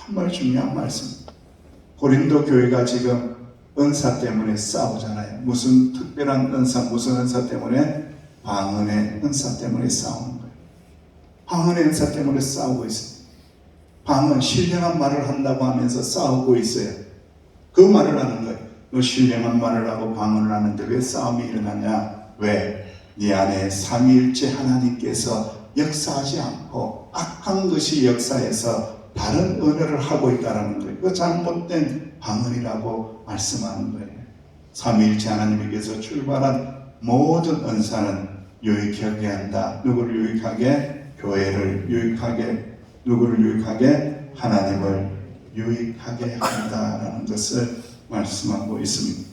정말 중요한 말씀. 고린도 교회가 지금 은사 때문에 싸우잖아요. 무슨 특별한 은사, 무슨 은사 때문에? 방언의 은사 때문에 싸우는 거예요. 방언의 은사 때문에 싸우고 있어요. 방언, 신령한 말을 한다고 하면서 싸우고 있어요. 그 말을 하는 거예요. 너 신령한 말을 하고 방언을 하는데 왜 싸움이 일어나냐? 왜? 네 안에 삼위일체 하나님께서 역사하지 않고 악한 것이 역사해서 다른 언어를 하고 있다는 거예요. 그 잘못된 방언이라고 말씀하는 거예요. 삼위일체 하나님에게서 출발한 모든 은사는 유익하게 한다. 누구를 유익하게? 교회를 유익하게. 누구를 유익하게? 하나님을 유익하게 한다라는 것을 말씀하고 있습니다.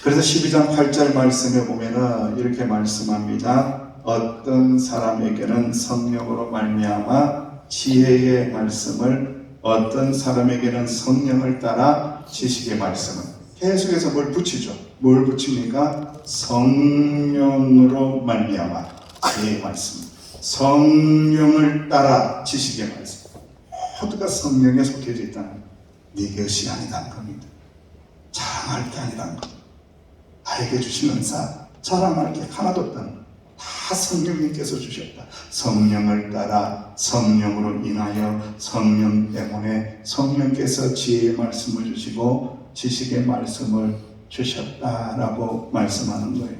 그래서 12장 8절 말씀에 보면은 이렇게 말씀합니다. 어떤 사람에게는 성령으로 말미암아 지혜의 말씀을, 어떤 사람에게는 성령을 따라 지식의 말씀을. 계속해서 뭘 붙이죠. 뭘 붙입니까? 성령으로 말미암아 지혜의 말씀, 성령을 따라 지식의 말씀. 모두가 성령에 속해져 있다는 거예요. 네 것이 아니라는 겁니다. 자랑할 게 아니라는 겁니다. 나에게 주신 은사 자랑할 게 하나도 없다는 거예요. 다 성령님께서 주셨다. 성령을 따라, 성령으로 인하여, 성령 때문에 성령께서 지혜의 말씀을 주시고 지식의 말씀을 주셨다라고 말씀하는 거예요.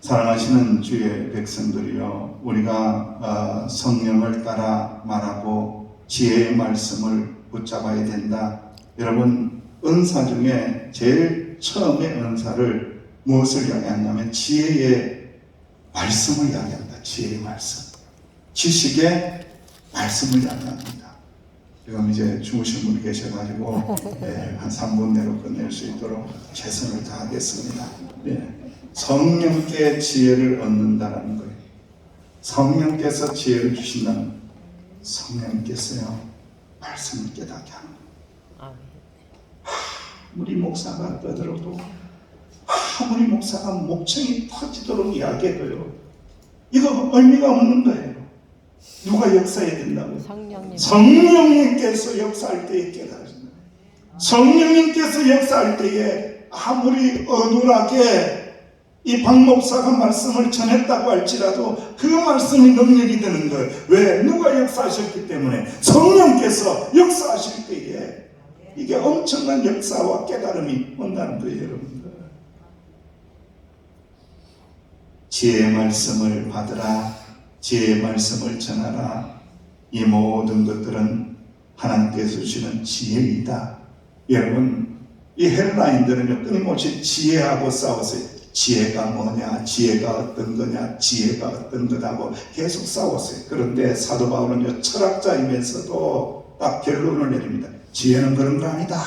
사랑하시는 주의 백성들이여, 우리가 성령을 따라 말하고 지혜의 말씀을 붙잡아야 된다. 여러분, 은사 중에 제일 처음에 은사를 무엇을 이야기하냐면 지혜의 말씀을 이야기합니다. 지혜의 말씀, 지식의 말씀을 이야기합니다. 지금 이제 주무신 분이 계셔가지고 한 3분 내로 끝낼 수 있도록 최선을 다하겠습니다. 성령께 지혜를 얻는다라는 거예요. 성령께서 지혜를 주신다는 거예요. 성령께서요 말씀을 깨닫게 하는 거예요. 아무리 목사가 떠들어도, 아무리 목사가 목청이 터지도록 이야기해도요, 이거 의미가 없는 거예요. 누가 역사해야 된다고? 성령님께서 역사할 때에 깨달아진다. 성령님께서 역사할 때에 아무리 어눌하게 이 박 목사가 말씀을 전했다고 할지라도 그 말씀이 능력이 되는 거예요. 왜? 누가 역사하셨기 때문에. 성령께서 역사하실 때에 이게 엄청난 역사와 깨달음이 온다는 거예요, 여러분들. 지혜의 말씀을 받으라. 지혜의 말씀을 전하라. 이 모든 것들은 하나님께서 주시는 지혜이다. 여러분, 이 헬라인들은요 끊임없이 지혜하고 싸웠어요. 지혜가 뭐냐, 지혜가 어떤 거냐, 지혜가 어떤 거다고 계속 싸웠어요. 그런데 사도 바울은요 철학자이면서도 딱 결론을 내립니다. 지혜는 그런 거 아니다.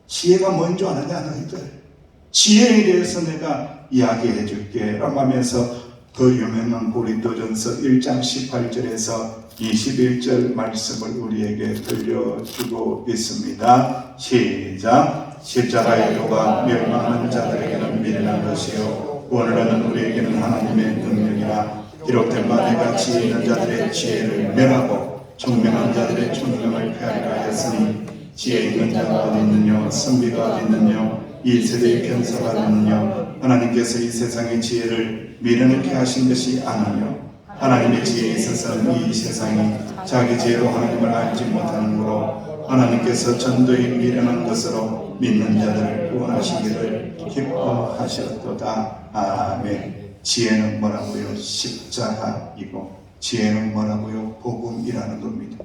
지혜가 뭔지 아느냐 너희들. 지혜에 대해서 내가 이야기해 줄게 라고 하면서 그 유명한 고린도전서 1장 18절에서 21절 말씀을 우리에게 들려주고 있습니다. 시작. 십자가의 도가 멸망하는 자들에게는 미련한 것이요 구원을 얻는 우리에게는 하나님의 능력이라. 기록된 바 내가 지혜 있는 자들의 지혜를 멸하고 총명한 자들의 총명을 폐하리라 하였으니 지혜 있는 자가 어디 있느냐 선비가 어디 있느냐 이 세대의 변사가 어디 있느냐 하나님께서 이 세상의 지혜를 미련케 하신 것이 아니며 하나님의 지혜에 있어서는 이 세상이 자기 지혜로 하나님을 알지 못하므로 하나님께서 전도의 미련한 것으로 믿는 자들을 구원하시기를 기뻐하셨도다. 아멘. 지혜는 뭐라고요? 십자가이고 지혜는 뭐라고요? 복음이라는 겁니다.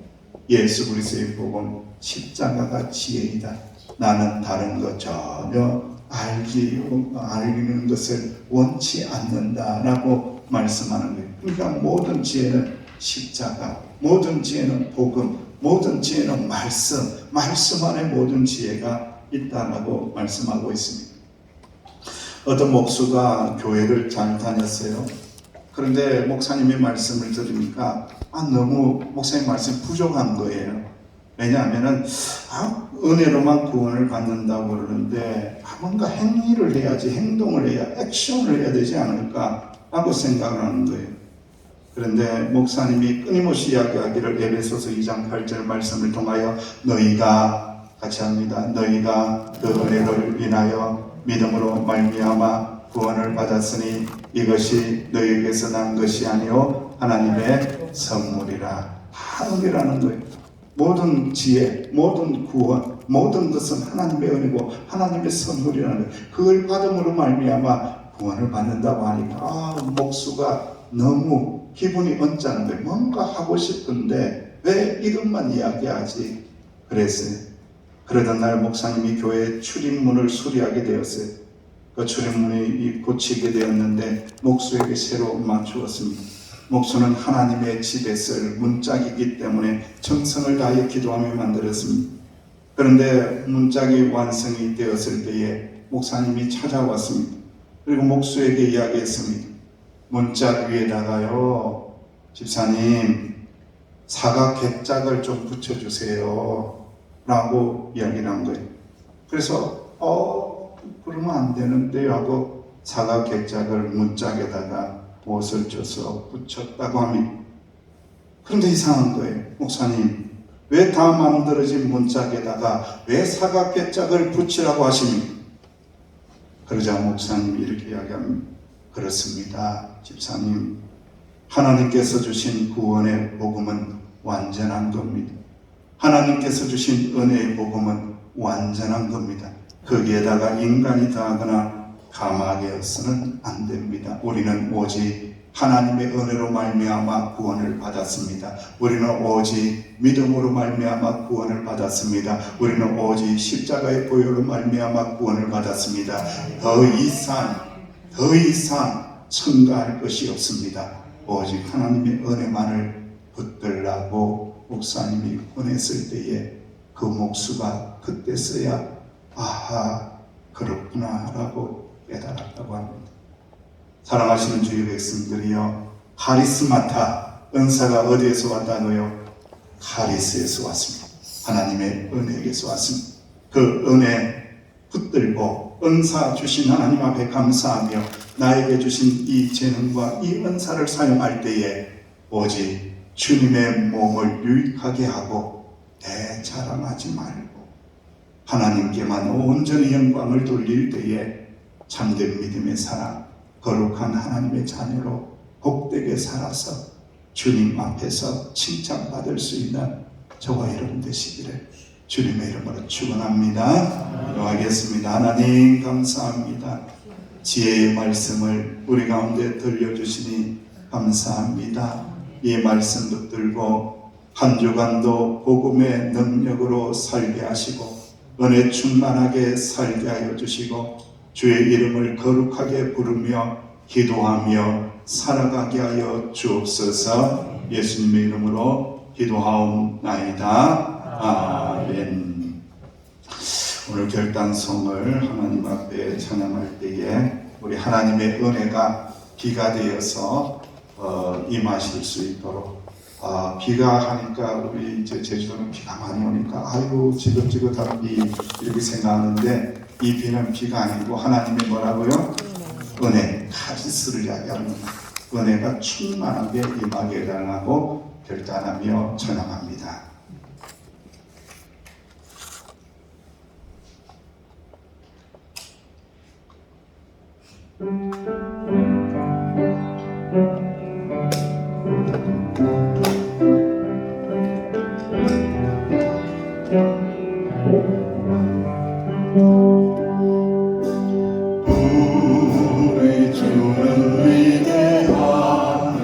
예수 그리스도의 복음 십자가가 지혜이다. 나는 다른 것 전혀 알리는 것을 원치 않는다라고 말씀하는 거예요. 그러니까 모든 지혜는 십자가, 모든 지혜는 복음, 모든 지혜는 말씀 안에 모든 지혜가 있다라고 말씀하고 있습니다. 어떤 목수가 교회를 잘 다녔어요. 그런데 목사님의 말씀을 들으니까 너무 목사님 말씀이 부족한 거예요. 왜냐하면은 은혜로만 구원을 받는다고 그러는데 뭔가 행위를 해야지, 행동을 해야, 액션을 해야 되지 않을까 라고 생각을 하는 거예요. 그런데 목사님이 끊임없이 이야기하기를 에베소서 2장 8절 말씀을 통하여 너희가 같이 합니다. 너희가 그 은혜를 인하여 믿음으로 말미암아 구원을 받았으니 이것이 너희에게서 난 것이 아니요 하나님의 선물이라. 다 은혜라는 거예요. 모든 지혜, 모든 구원, 모든 것은 하나님의 은혜고 하나님의 선물이라는 거예요. 그걸 받음으로 말미암아 구원을 받는다고 하니까 목수가 너무 기분이 언짢은 거예요. 뭔가 하고 싶은데 왜 이것만 이야기하지? 그랬어요. 그러던 날 목사님이 교회 출입문을 수리하게 되었어요. 그 출입문이 고치게 되었는데 목수에게 새로 맞추었습니다. 목수는 하나님의 집에 쓸 문짝이기 때문에 정성을 다해 기도하며 만들었습니다. 그런데 문짝이 완성이 되었을 때에 목사님이 찾아왔습니다. 그리고 목수에게 이야기했습니다. 문짝 위에다가요, 집사님 사각 객작을 좀 붙여주세요 라고 이야기를 한 거예요. 그래서 그러면 안 되는데 하고 사각 객작을 문짝에다가 못을 줘서 붙였다고 합니다. 그런데 이상한 거예요. 목사님 왜 다 만들어진 문짝에다가 왜 사각 객작을 붙이라고 하십니까? 그러자 목사님이 이렇게 이야기합니다. 그렇습니다. 집사님, 하나님께서 주신 구원의 복음은 완전한 겁니다. 하나님께서 주신 은혜의 복음은 완전한 겁니다. 거기에다가 인간이 더하거나 감하게서는 안 됩니다. 우리는 오직 하나님의 은혜로 말미암아 구원을 받았습니다. 우리는 오직 믿음으로 말미암아 구원을 받았습니다. 우리는 오직 십자가의 보혈로 말미암아 구원을 받았습니다. 더 이상 첨가할 것이 없습니다. 오직 하나님의 은혜만을 붙들라고 목사님이 권했을 때에 그 목수가 그때서야 아하 그렇구나 라고 깨달았다고 합니다. 사랑하시는 주의 백성들이여, 카리스마타 은사가 어디에서 왔다고요? 카리스에서 왔습니다. 하나님의 은혜에게서 왔습니다. 그 은혜 붙들고 은사 주신 하나님 앞에 감사하며 나에게 주신 이 재능과 이 은사를 사용할 때에 오직 주님의 몸을 유익하게 하고 내 자랑하지 말고 하나님께만 온전히 영광을 돌릴 때에 참된 믿음의 사랑, 거룩한 하나님의 자녀로 복되게 살아서 주님 앞에서 칭찬받을 수 있는 저와 여러분 되시기를 주님의 이름으로 축원합니다. 기도하겠습니다. 하나님 감사합니다. 지혜의 말씀을 우리 가운데 들려주시니 감사합니다. 이 말씀 붙들고 한 주간도 복음의 능력으로 살게 하시고 은혜 충만하게 살게 하여 주시고 주의 이름을 거룩하게 부르며 기도하며 살아가게 하여 주옵소서. 예수님의 이름으로 기도하옵나이다. 아멘. 오늘 결단송을 하나님 앞에 찬양할 때에 우리 하나님의 은혜가 비가 되어서 임하실 수 있도록 비가 하니까 우리 이제 제주도는 비가 많이 오니까 아이고 지긋지긋한 비 이렇게 생각하는데 이 비는 비가 아니고 하나님의 뭐라고요? 은혜, 카리스를 이야기합니다. 은혜가 충만하게 임하게 달라고 결단하며 찬양합니다. 우리 주는 위대하며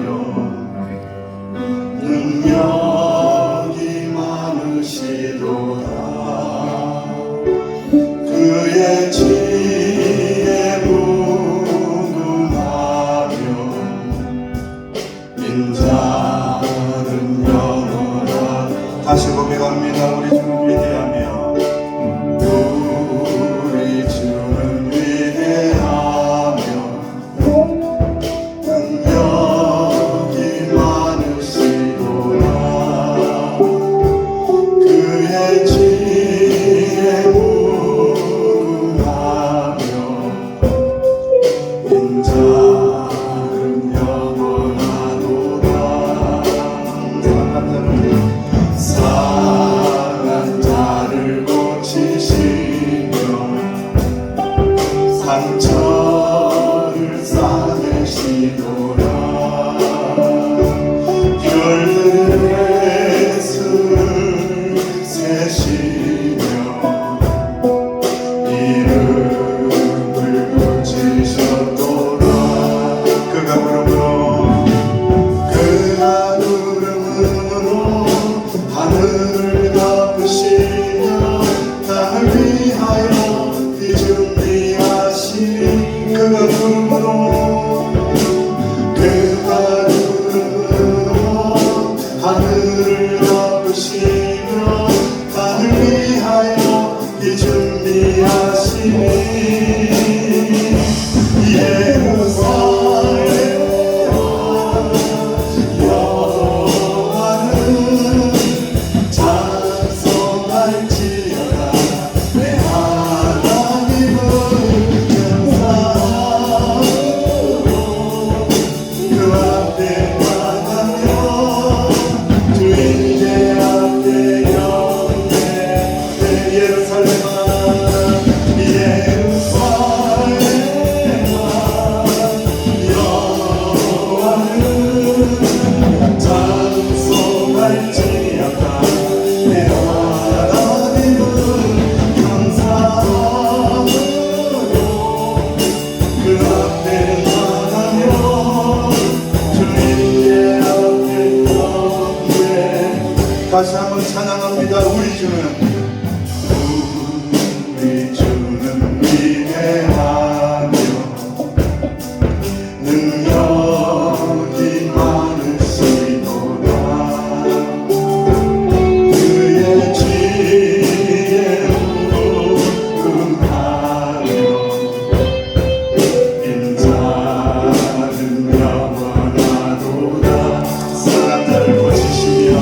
능력이 많으시도다. 그의 지혜 무궁하며 인자는 영원하다. 다시 고백합니다. 우리 주는 위대하며 우리 주는 위대하며 능력이 많으시도다. 그의 지혜 무궁하며 인자는 영원하도다. 상한 자를 고치시며 상처를 싸매시도다. 별들의 수를 세시며 이름을 붙이셨도다. 그가 부름으로 하늘을 덮으시며 땅을 위하여 비 준비하신 그가 부름으로 하늘을 덮으시며 땅을 위하여 비 준비하시니 예루살렘 여호와는 찬송할지어다. 내 하나님은 영광으로 그 앞에 나가며 주인의 앞에 경배. 예루살렘아 여호와는 찬송할지어다. 내 하나님은 영광으로 그 앞에 나가며 주님의 앞에 경배. 다시 한번 찬양합니다. 우리 주는 위대하며 능력이 많으시도다. 그의 지혜 무궁하며 인자는 영원하도다. 상한 자를 고치시며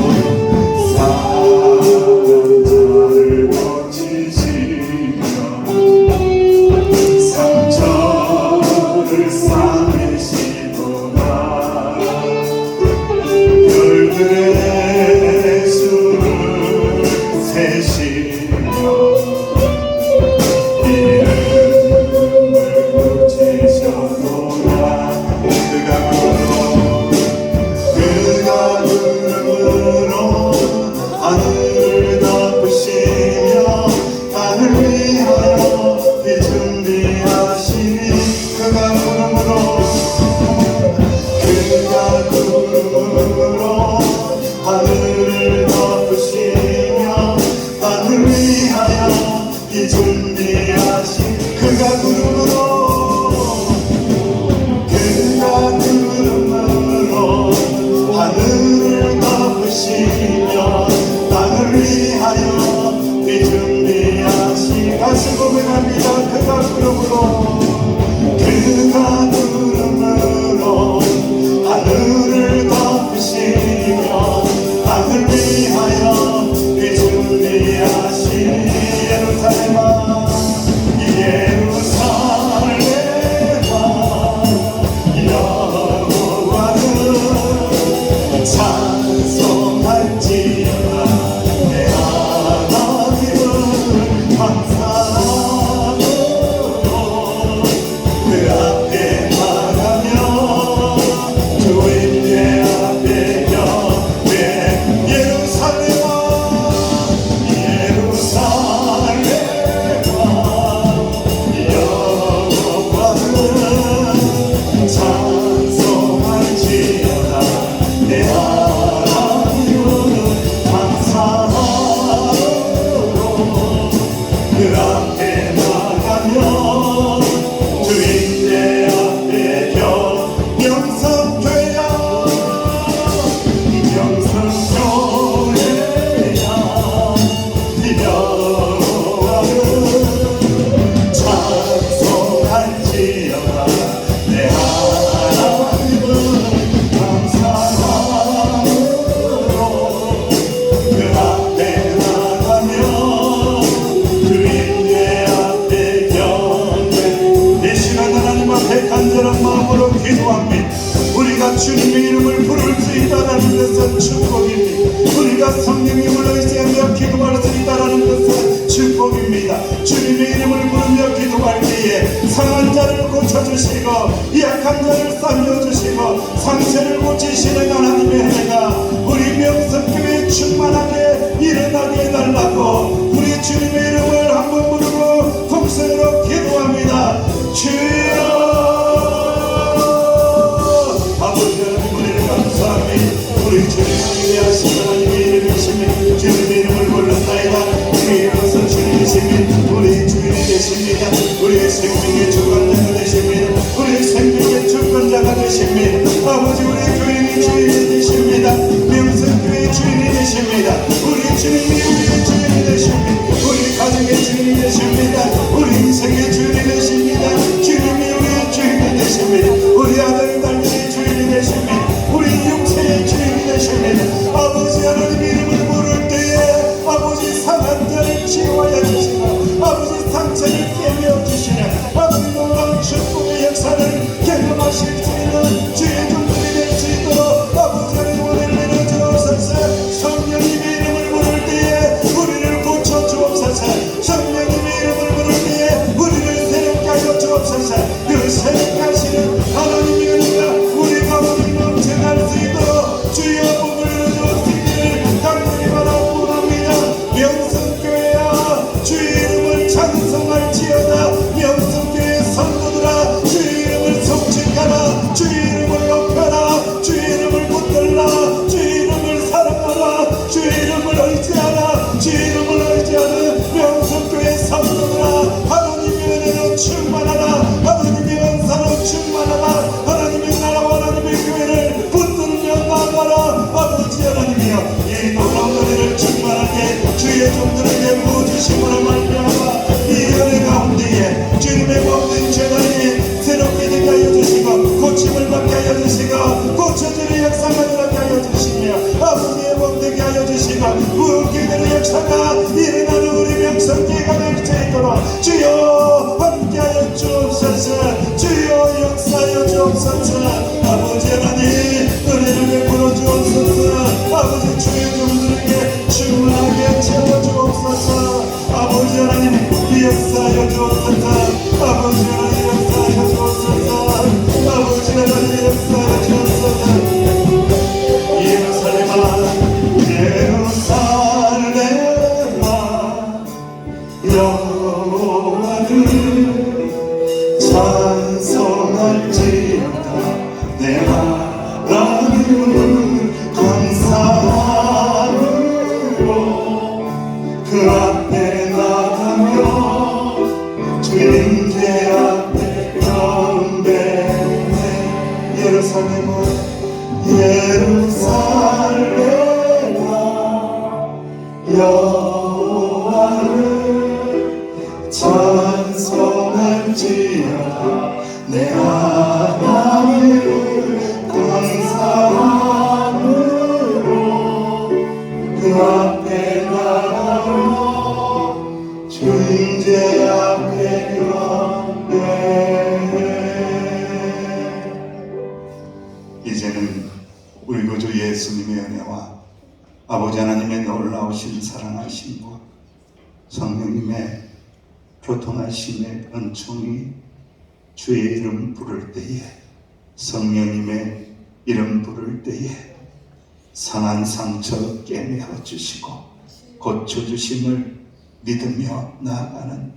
주님의 이름을 부를 수 있다는 것은 축복입니다. 우리가 성령님을 의지하며 기도할 수 있다는 것은 축복입니다. 주님의 이름을 부르며 기도할 때에 상한 자를 고쳐주시고 약한 자를 살려주시고 상처를 고치시는 하나님의 은혜가 우리 명성교회 충만하게 일어나게 해달라고 우리 주님의 이름을 한번 부르고 통성으로 기도합니다. 주여 아버지 하나님 은혜를 감사합니다. 우리 주님을 위하신 하나님의 이름이시며 주님의 이름을 불렀나이다. 우리 이것은 주님이시며 우리 주인이 되십니다. 우리의 생명의 주관자가 되십니다. 우리의 생명의 주권자가 되십니다. 아버지 우리 교인이 주인이 되십니다. 명성교회의 주인이 되십니다. 우리 주님이 우리의 주인이 되십니다. 우리 가정의 주인이 되십니다. 우리 인생의 주인이 되십니다. 주님이 우리의 주인이 되십니다. 우리 아들 딸들의 주인이 되십니다. 우리 육체의 주인이 되십니다. 아버지 하나님 이름을 부를 때에 아버지 상한 자를 치유하여 주시고 아버지 상처를 깨며 주시는 아버지 놀라운 축복의 역사를 경험하실 수 있는 주의 종들이 될 수 있도록 아버지 하나님 은혜를 내려 주옵소서. 성령님의 이름을 부를 때에 우리를 고쳐 주옵소서. 성령님의 이름을 부를 때에 우리를 새롭게 하여 주옵소서. 그 새롭게 하시는 하나님의 은혜가 우리 가운데 넘쳐날 수 있도록 주여 복을 주옵시기를 간절히 바라옵나이다. 명성교회야 주의 이름을 찬송할지어다. 명성교회 성도들아 주의 이름을 성취하라. 주의 이름을 높여라. 주의 이름을 붙들라. 주의 이름을 사랑하라. 주의 이름을 의지하라. 주의 이름을 의지하는 명성교회 성도들아 하나님의 은혜로 충만하라. 하나님의 은사로 충만하라. 하나님의 나라와 하나님의 교회를 붙들며 나아가라. 아버지 하나님이여 이 놀라운 은혜를 충만하게 주의 종들에게 부어주심으로 말미암아 이 은혜 가운데에 주님의 모든 죄단이 새롭게 되게 하여 주시고 고침을 받게 하여 주시고 고쳐주는 역사가 일어나게 하여 주시며 아버지의 복되게 하여 주시고 무기들의 역사가 일어나는 우리 명성교회가 될 수 있도록 주여 함께하여 주옵소서. 주여 역사하여 주옵소서. 아버지 하나님 은혜를 베풀어 주옵소서. 아버지 주의 종들에게 충만하게 채워 주옵소서. 아버지 하나님 역사하여 주옵소서. 아버지 하나님 역사하여 주옵소서. 아버지 하나님 역사하여 주옵소서. 예루살렘아 예루살렘아 여호와를 찬송할지어다. 내 하나님을 감사함으로 그 앞에 나가며 주님께 앞에 경배해. 예루살렘아 예루살렘아 여호와를 찬송할지어다. 내 하나님을 감사함으로 그 앞에 나가며 주인제 앞에 경배해. 이제는 우리 구주 예수님의 은혜와 아버지 하나님의 놀라우신 사랑하심과 성령님의 교통하심의 은총이 주의 이름 부를 때에 성령님의 이름 부를 때에 상한 상처 깨매어 주시고 고쳐주심을 믿으며 나아가는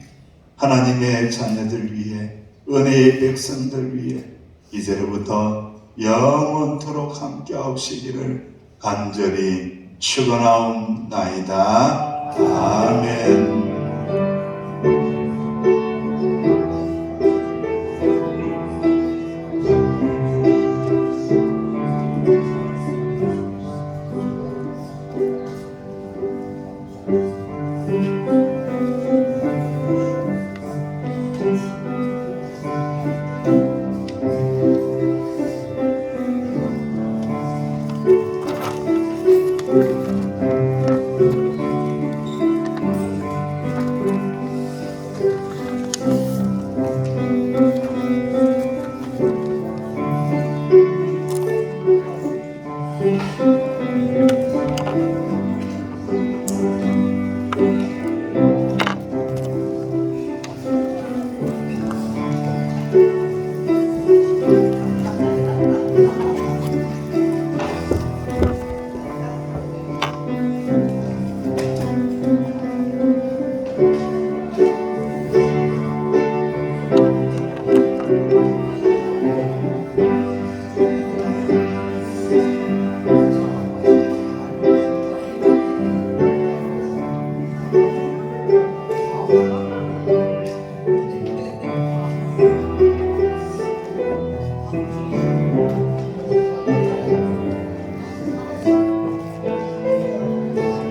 하나님의 자녀들 위해 은혜의 백성들 위해 이제로부터 영원토록 함께하시기를 간절히 축원하옵나이다. 아멘.